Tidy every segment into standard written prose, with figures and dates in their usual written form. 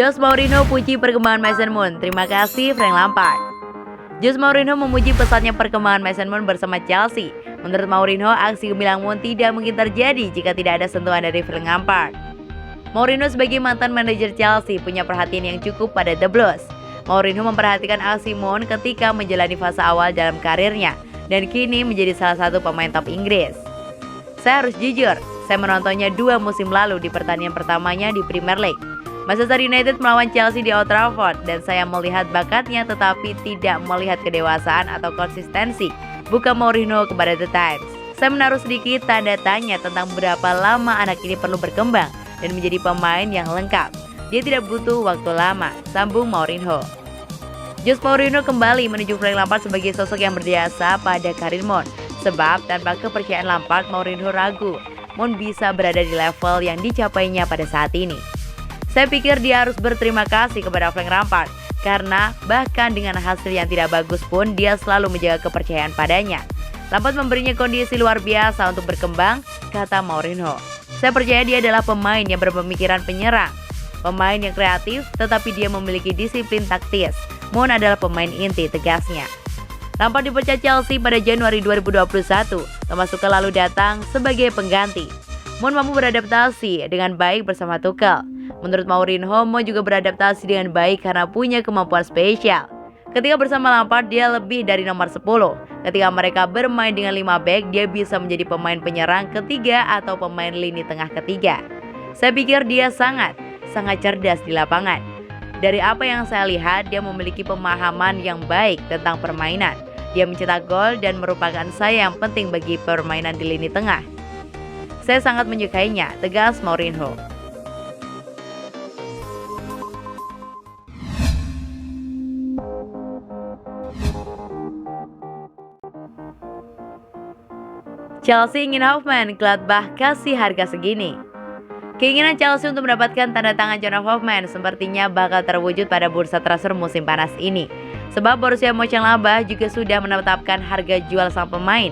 Jose Mourinho puji perkembangan Mason Mount. Terima kasih Frank Lampard. Jose Mourinho memuji pesatnya perkembangan Mason Mount bersama Chelsea. Menurut Mourinho, aksi gemilang Mount tidak mungkin terjadi jika tidak ada sentuhan dari Frank Lampard. Mourinho sebagai mantan manajer Chelsea punya perhatian yang cukup pada The Blues. Mourinho memperhatikan aksi Mount ketika menjalani fase awal dalam karirnya dan kini menjadi salah satu pemain top Inggris. Saya harus jujur, saya menontonnya 2 musim lalu di pertandingan pertamanya di Premier League. Manchester United melawan Chelsea di Old Trafford dan saya melihat bakatnya tetapi tidak melihat kedewasaan atau konsistensi bukan Mourinho kepada The Times. Saya menaruh sedikit tanda tanya tentang berapa lama anak ini perlu berkembang dan menjadi pemain yang lengkap. Dia tidak butuh waktu lama, sambung Mourinho. Jose Mourinho kembali menunjuk Frank Lampard sebagai sosok yang berjasa pada karir Mount. Sebab tanpa kepercayaan Lampard, Mourinho ragu Mount bisa berada di level yang dicapainya pada saat ini. Saya pikir dia harus berterima kasih kepada Frank Lampard karena bahkan dengan hasil yang tidak bagus pun dia selalu menjaga kepercayaan padanya. Lampard memberinya kondisi luar biasa untuk berkembang, kata Mourinho. Saya percaya dia adalah pemain yang berpemikiran penyerang, pemain yang kreatif tetapi dia memiliki disiplin taktis. Mount adalah pemain inti, tegasnya. Lampard dipecat Chelsea pada Januari 2021, Thomas Tuchel lalu datang sebagai pengganti. Mount mampu beradaptasi dengan baik bersama Tuchel. Menurut Mourinho, Mount juga beradaptasi dengan baik karena punya kemampuan spesial. Ketika bersama Lampard, dia lebih dari nomor 10. Ketika mereka bermain dengan 5 back, dia bisa menjadi pemain penyerang ketiga atau pemain lini tengah ketiga. Saya pikir dia sangat cerdas di lapangan. Dari apa yang saya lihat, dia memiliki pemahaman yang baik tentang permainan. Dia mencetak gol dan merupakan saya yang penting bagi permainan di lini tengah. Saya sangat menyukainya, tegas Mourinho. Chelsea ingin Hofmann, Gladbach kasih harga segini. Keinginan Chelsea untuk mendapatkan tanda tangan Jonas Hofmann sepertinya bakal terwujud pada bursa transfer musim panas ini. Sebab Borussia Mönchengladbach juga sudah menetapkan harga jual sang pemain.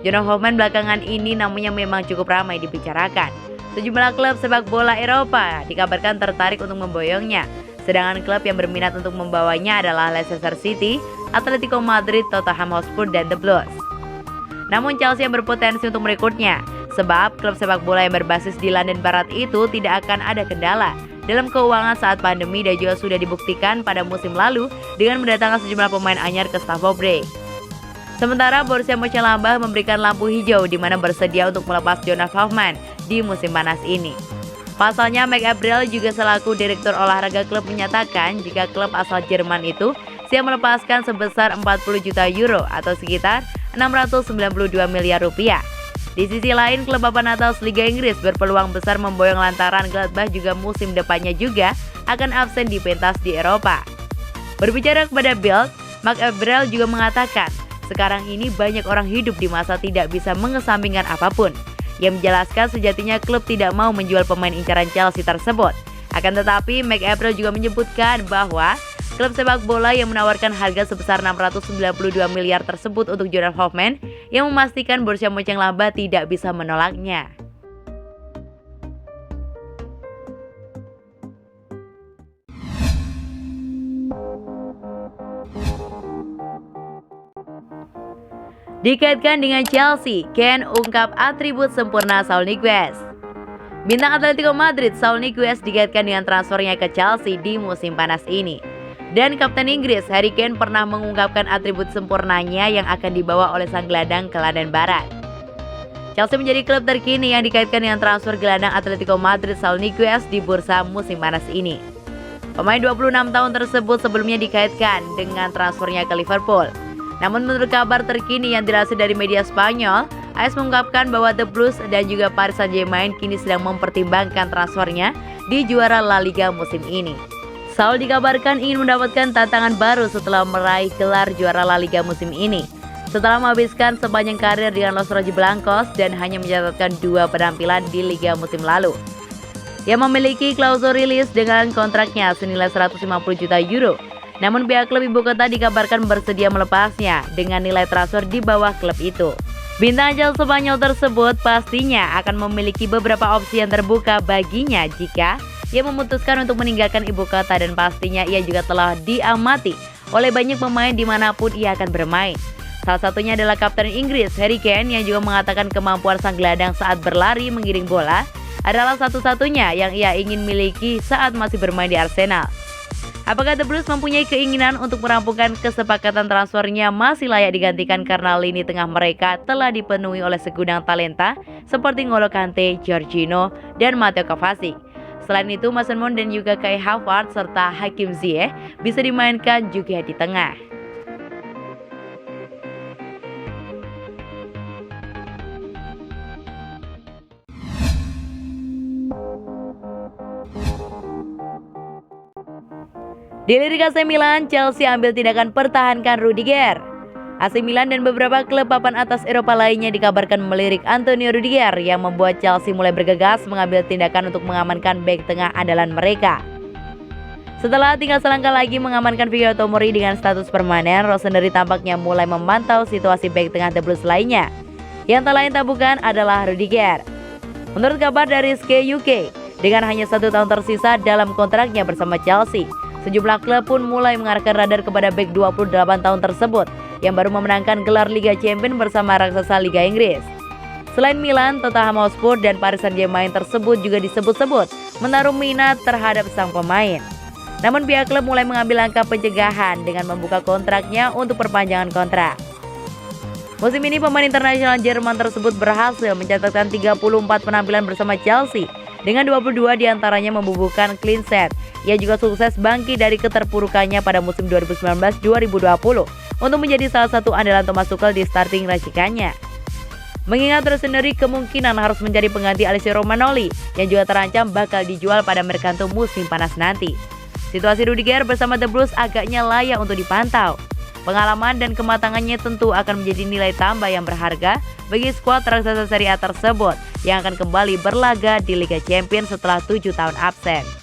Jonas Hofmann belakangan ini namanya memang cukup ramai dibicarakan. Sejumlah klub sepak bola Eropa dikabarkan tertarik untuk memboyongnya. Sedangkan klub yang berminat untuk membawanya adalah Leicester City, Atletico Madrid, Tottenham Hotspur, dan The Blues. Namun Chelsea yang berpotensi untuk merekrutnya, sebab klub sepak bola yang berbasis di London Barat itu tidak akan ada kendala dalam keuangan saat pandemi dan juga sudah dibuktikan pada musim lalu dengan mendatangkan sejumlah pemain anyar ke Stamford Bridge. Sementara Borussia Mönchengladbach memberikan lampu hijau di mana bersedia untuk melepas Jonas Hofmann di musim panas ini. Pasalnya, Marc Gabriel juga selaku direktur olahraga klub menyatakan jika klub asal Jerman itu siap melepaskan sebesar 40 juta euro atau sekitar 692 miliar rupiah. Di sisi lain, klub papan atas Liga Inggris berpeluang besar memboyong lantaran Gladbach juga musim depannya juga akan absen di pentas di Eropa. Berbicara kepada Bild, Marc Gabriel juga mengatakan, sekarang ini banyak orang hidup di masa tidak bisa mengesampingkan apapun. Ia menjelaskan sejatinya klub tidak mau menjual pemain incaran Chelsea tersebut. Akan tetapi, Marc Gabriel juga menyebutkan bahwa klub sepak bola yang menawarkan harga sebesar 692 miliar tersebut untuk Jonas Hofmann yang memastikan Borussia Mönchengladbach tidak bisa menolaknya. Dikaitkan dengan Chelsea, Ken ungkap atribut sempurna Saul Niguez. Bintang Atletico Madrid Saul Niguez dikaitkan dengan transfernya ke Chelsea di musim panas ini. Dan Kapten Inggris Harry Kane pernah mengungkapkan atribut sempurnanya yang akan dibawa oleh sang gelandang ke London Barat. Chelsea menjadi klub terkini yang dikaitkan dengan transfer gelandang Atletico Madrid Saul Niguez di bursa musim panas ini. Pemain 26 tahun tersebut sebelumnya dikaitkan dengan transfernya ke Liverpool. Namun menurut kabar terkini yang dilansir dari media Spanyol, AS mengungkapkan bahwa The Blues dan juga Paris Saint-Germain kini sedang mempertimbangkan transfernya di juara La Liga musim ini. Saul dikabarkan ingin mendapatkan tantangan baru setelah meraih gelar juara La Liga musim ini. Setelah menghabiskan sepanjang karir dengan Los Rojiblancos dan hanya mencatatkan 2 penampilan di Liga musim lalu. Ia memiliki klausul rilis dengan kontraknya senilai 150 juta euro. Namun pihak klub ibu kota dikabarkan bersedia melepasnya dengan nilai transfer di bawah klub itu. Bintang asal Spanyol tersebut pastinya akan memiliki beberapa opsi yang terbuka baginya jika ia memutuskan untuk meninggalkan ibu kota dan pastinya ia juga telah diamati oleh banyak pemain dimanapun ia akan bermain. Salah satunya adalah kapten Inggris Harry Kane yang juga mengatakan kemampuan sang gelandang saat berlari mengiring bola adalah satu-satunya yang ia ingin miliki saat masih bermain di Arsenal. Apakah The Blues mempunyai keinginan untuk merampungkan kesepakatan transfernya masih layak digantikan karena lini tengah mereka telah dipenuhi oleh segudang talenta seperti N'Golo Kante, Jorginho, dan Matteo Kovacic. Selain itu, Mason Mount dan juga Kai Havertz serta Hakim Ziyech bisa dimainkan juga di tengah. Di lirik AC Milan, Chelsea ambil tindakan pertahankan Rudiger. AC Milan dan beberapa klub papan atas Eropa lainnya dikabarkan melirik Antonio Rudiger yang membuat Chelsea mulai bergegas mengambil tindakan untuk mengamankan bek tengah andalan mereka. Setelah tinggal selangkah lagi mengamankan Fikayo Tomori dengan status permanen, Rossoneri tampaknya mulai memantau situasi bek tengah The Blues lainnya. Yang tak lain tak bukan adalah Rudiger. Menurut kabar dari Sky UK, dengan hanya 1 tahun tersisa dalam kontraknya bersama Chelsea, sejumlah klub pun mulai mengarahkan radar kepada bek 28 tahun tersebut yang baru memenangkan gelar Liga Champions bersama raksasa Liga Inggris. Selain Milan, Tottenham Hotspur dan Paris Saint-Germain tersebut juga disebut-sebut menaruh minat terhadap sang pemain. Namun pihak klub mulai mengambil langkah pencegahan dengan membuka kontraknya untuk perpanjangan kontrak. Musim ini pemain internasional Jerman tersebut berhasil mencatatkan 34 penampilan bersama Chelsea dengan 22 diantaranya membubuhkan clean sheet. Ia juga sukses bangkit dari keterpurukannya pada musim 2019-2020 untuk menjadi salah satu andalan Thomas Tuchel di starting racikannya. Mengingat Rossoneri kemungkinan harus mencari pengganti Alessio Romagnoli yang juga terancam bakal dijual pada merkanto musim panas nanti. Situasi Rudiger bersama The Blues agaknya layak untuk dipantau. Pengalaman dan kematangannya tentu akan menjadi nilai tambah yang berharga bagi skuad raksasa Serie A tersebut yang akan kembali berlaga di Liga Champions setelah 7 tahun absen.